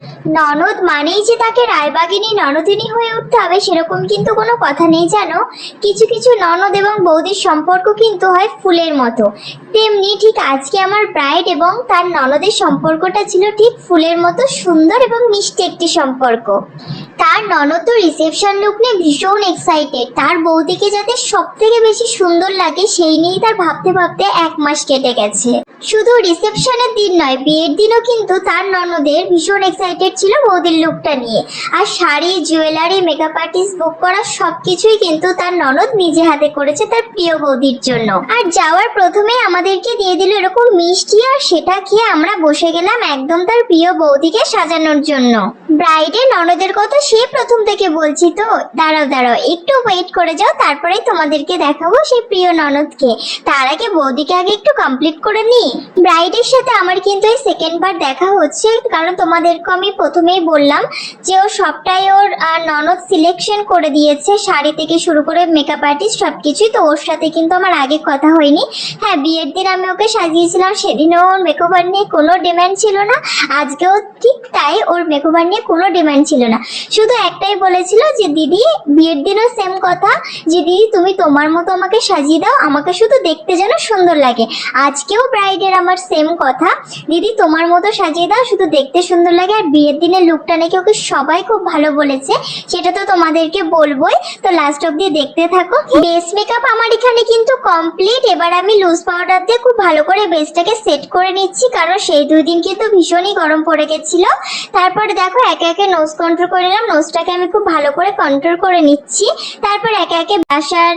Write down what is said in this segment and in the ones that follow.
ননদ মানেই যে তাকে রায়বাগিনী ননদিনী হয়ে উঠতে হবে সেরকম কিন্তু কোনো কথা নেই জানো। কিছু কিছু ননদ এবং বৌদির সম্পর্ক কিন্তু হয় ফুলের মতো, তেমনি ঠিক আজকে আমার ব্রাইড এবং তার ননদের সম্পর্কটা ছিল ঠিক ফুলের মতো সুন্দর এবং মিষ্টি একটি সম্পর্ক। তার ননদ তো রিসেপশন লুক নিয়ে ভীষণ এক্সাইটেড, তার বৌদিকে যাতে সব থেকে বেশি সুন্দর লাগে সেই নিয়েই তার ভাবতে ভাবতে 1 মাস কেটে গেছে। শুধু রিসেপশনের দিন নয়, বিয়ের দিনও কিন্তু তার ননদের ভীষণ এক্সাইটেড ছিল বৌদির লুকটা নিয়ে। আর শাড়ি, জুয়েলারি, মেকআপ আর্টিস্ট বুক করা সবকিছুই কিন্তু তার ননদ নিজে হাতে করেছে তার প্রিয় বৌদির জন্য। আর যাওয়ার প্রথমে আমাদেরকে দিয়ে দিল এরকম মিষ্টি, আর সেটা খেয়ে আমরা বসে গেলাম একদম তার প্রিয় বৌদিকে সাজানোর জন্য। ব্রাইডের ননদের কথা সে প্রথম থেকে বলছি তো, দাঁড়াও একটু ওয়েট করে যাও, তারপরেই তোমাদেরকে দেখাবো সেই প্রিয় ননদকে। তার আগে বৌদিকে আগে একটু কমপ্লিট করে নি। ব্রাইডের সাথে আমার কিন্তু এই সেকেন্ড বার দেখা হচ্ছে, কারণ তোমাদেরকে আমি প্রথমেই বললাম যে ও সবটাই ওর ননদ সিলেকশন করে দিয়েছে, শাড়ি থেকে শুরু করে মেকআপ আর্টিস্ট সবকিছুই। তো ওর সাথে কিন্তু আমার আগে কথা হয়নি। হ্যাঁ, বিয়ের দিন আমি ওকে সাজিয়েছিলাম, সেদিনও ওর মেকওভার নিয়ে কোনো ডিমান্ড ছিল না, আজকেও ঠিক তাই, ওর মেকওভার নিয়ে কোনো ডিমান্ড ছিল না। শুধু একটাই বলেছিল যে দিদি, বিয়ের দিনও সেম কথা, যে দিদি তুমি তোমার মতো আমাকে সাজিয়ে দাও, আমাকে শুধু দেখতে যেন সুন্দর লাগে। আজকেও ব্রাইডের আমার সেম কথা, দিদি তোমার মতো সাজিয়ে দাও, শুধু দেখতে সুন্দর লাগে। আর বিয়ের দিনের লুকটা নাকি ওকে সবাই খুব ভালো বলেছে, সেটা তো তোমাদেরকে বলবোই, তো লাস্ট অব্দি দেখতে থাকো। বেস মেকআপ আমার এখানে কিন্তু কমপ্লিট। এবার আমি লুজ পাউডার দিয়ে খুব ভালো করে বেসটাকে সেট করে নিচ্ছি, কারণ সেই 2 দিন কিন্তু ভীষণই গরম পড়ে গেছিল। তারপরে দেখো একে একে নোজ কন্ট্রোল করে নিলাম, নোজটাকে আমি খুব ভালো করে কন্ট্রোল করে নিচ্ছি। তারপর একে একে ব্রাশার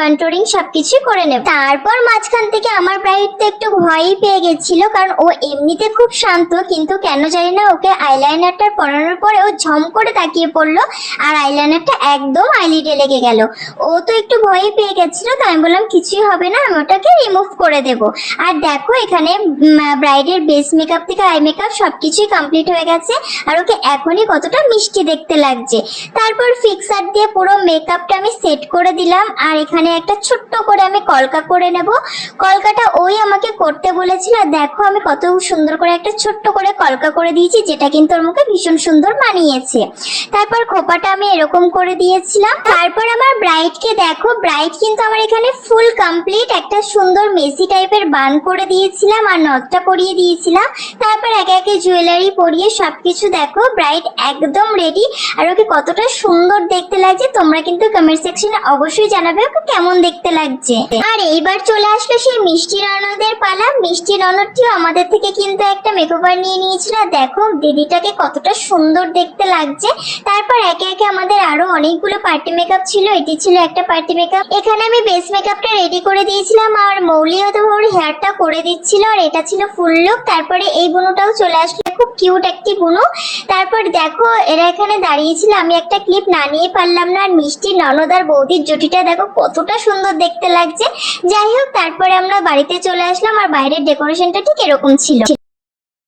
কন্ট্রোলিং সবকিছু করে নেব। তারপর মাঝখান থেকে আমার ব্রাইড তো একটু ভয়ই পেয়ে গেছিল, কারণ ও এমনিতে খুব শান্ত, কিন্তু কেন জানি না ওকে আইলাইনারটা পরানোর পরে ও ঝম করে তাকিয়ে পড়লো, আর আইলাইনারটা একদম আইলিডে লেগে গেল। ও তো একটু ভয়ই পেয়ে গেছিল, তো আমি বললাম কিছুই হবে না, আমি ওটাকে রিমুভ করে দেব। আর দেখো এখানে ব্রাইডের বেস মেকআপ থেকে আই মেকআপ সবকিছুই কমপ্লিট হয়ে গেছে, আর ওকে এখনই কতটা মিষ্টি দেখতে লাগছে। তারপর ফিক্সার দিয়ে পুরো মেকআপটা আমি সেট করে দিলাম, আর এখানে একটা ছোট্ট করে আমি কলকা করে নেব। কলকাটা ওই আমাকে করতে বলেছিল, আর দেখো আমি কত সুন্দর করে একটা ছোট্ট করে কলকা করে দিয়েছি, যেটা কিন্তু ওর মুখে ভীষণ সুন্দর মানিয়েছে। তারপর খোপাটা আমি এরকম করে দিয়েছিলাম। তারপর আমার ব্রাইডকে দেখো, ব্রাইড কিন্তু আমার এখানে ফুল কমপ্লিট, একটা সুন্দর মেসি টাইপের বান করে দিয়েছিলাম, আর নথটা পরিয়ে দিয়েছিলাম। তারপর একে একে জুয়েলারি পরিয়ে সবকিছু দেখো ব্রাইড একদম রেডি। আর ওকে কতটা সুন্দর দেখতে লাগছে তোমরা কিন্তু কমেন্ট সেকশনে অবশ্যই জানাবে ওকে কেমন দেখতে লাগছে। আর এইবার চলে আসলো সেই মিষ্টি ননদের পালা। মিষ্টি ননদটিও আমাদের থেকে কিন্তু একটা মেকওভার নিয়ে নিয়েছিল, দেখো দিদিটাকে কতটা সুন্দর দেখতে লাগছে। তারপর একে একে আমাদের আরো অনেকগুলো পার্টি মেকআপ ছিল, এটি ছিল একটা পার্টি মেকআপ। এখানে আমি বেস মেকআপটা রেডি করে দিয়েছিলাম, আর মৌলিও তো ওর হেয়ারটা করে দিচ্ছিল, আর এটা ছিল ফুল লুক। তারপরে এই বুনুটাও চলে আসলো, খুব কিউট একটি বুনু। তারপর দেখো এরা এখানে দাঁড়িয়েছিল, আমি একটা ক্লিপ না নিয়ে পারলাম না। আর মিষ্টি ননদ আর বৌদির জুটিটা দেখো কতটা সুন্দর দেখতে লাগছে। যাই হোক, তারপরে আমরা বাড়িতে চলে আসলাম, আর বাইরের ডেকোরেশনটা ঠিক এরকম ছিল।